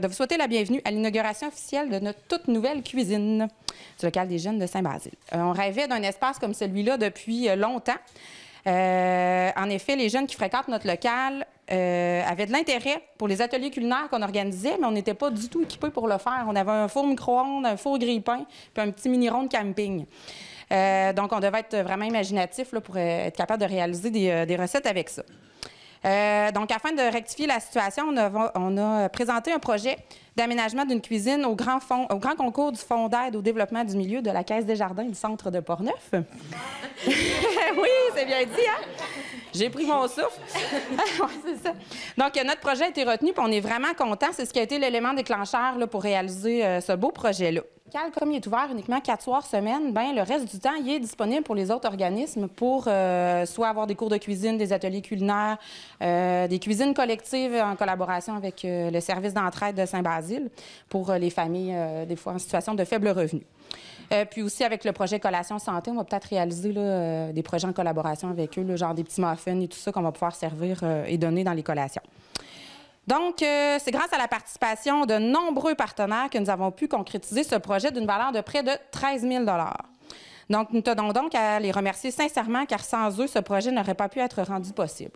de vous souhaiter la bienvenue à l'inauguration officielle de notre toute nouvelle cuisine du local des jeunes de Saint-Basile. On rêvait d'un espace comme celui-là depuis longtemps. En effet, les jeunes qui fréquentent notre local avaient de l'intérêt pour les ateliers culinaires qu'on organisait, mais on n'était pas du tout équipés pour le faire. On avait un four micro-ondes, un four grille-pain, puis un petit mini-rond de camping. Donc, on devait être vraiment imaginatif là, pour être capable de réaliser des recettes avec ça. Donc, afin de rectifier la situation, on a présenté un projet d'aménagement d'une cuisine au grand concours du Fonds d'aide au développement du milieu de la Caisse des Jardins du centre de Portneuf. Oui, c'est bien dit, hein? J'ai pris mon souffle. Ouais, c'est ça. Donc, notre projet a été retenu, puis on est vraiment contents. C'est ce qui a été l'élément déclencheur là, pour réaliser ce beau projet-là. Comme il est ouvert uniquement 4 soirs semaine, ben le reste du temps, il est disponible pour les autres organismes pour soit avoir des cours de cuisine, des ateliers culinaires, des cuisines collectives en collaboration avec le service d'entraide de Saint-Basile pour les familles, des fois en situation de faible revenu. Puis aussi, avec le projet Collation Santé, on va peut-être réaliser là, des projets en collaboration avec eux, là, genre des petits muffins et tout ça qu'on va pouvoir servir et donner dans les collations. Donc, c'est grâce à la participation de nombreux partenaires que nous avons pu concrétiser ce projet d'une valeur de près de 13 000 $. Donc, nous tenons donc à les remercier sincèrement, car sans eux, ce projet n'aurait pas pu être rendu possible.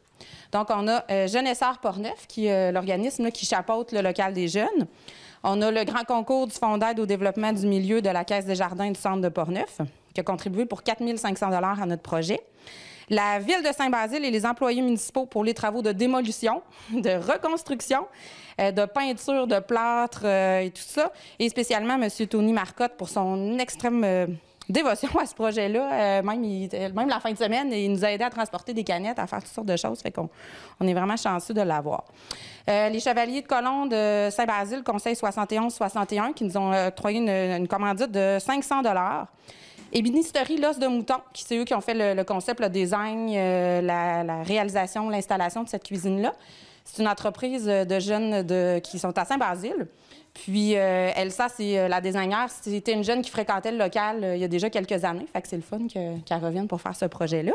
Donc, on a Jeunesseurs Portneuf, qui est l'organisme qui chapeaute le local des jeunes. On a le grand concours du Fonds d'aide au développement du milieu de la Caisse des Jardins du centre de Portneuf, qui a contribué pour 4 500 $ à notre projet. La Ville de Saint-Basile et les employés municipaux pour les travaux de démolition, de reconstruction, de peinture, de plâtre et tout ça. Et spécialement M. Tony Marcotte pour son extrême dévotion à ce projet-là. Même la fin de semaine, il nous a aidé à transporter des canettes, à faire toutes sortes de choses. Fait qu'on est vraiment chanceux de l'avoir. Les Chevaliers de Colomb de Saint-Basile, Conseil 71-61, qui nous ont octroyé une commandite de 500 $. Ébénisterie L'Os de Mouton, qui c'est eux qui ont fait le concept, le design, la réalisation, l'installation de cette cuisine-là. C'est une entreprise de jeunes qui sont à Saint-Basile. Puis Elsa, c'est la designer. C'était une jeune qui fréquentait le local il y a déjà quelques années. Fait que c'est le fun qu'elle revienne pour faire ce projet-là.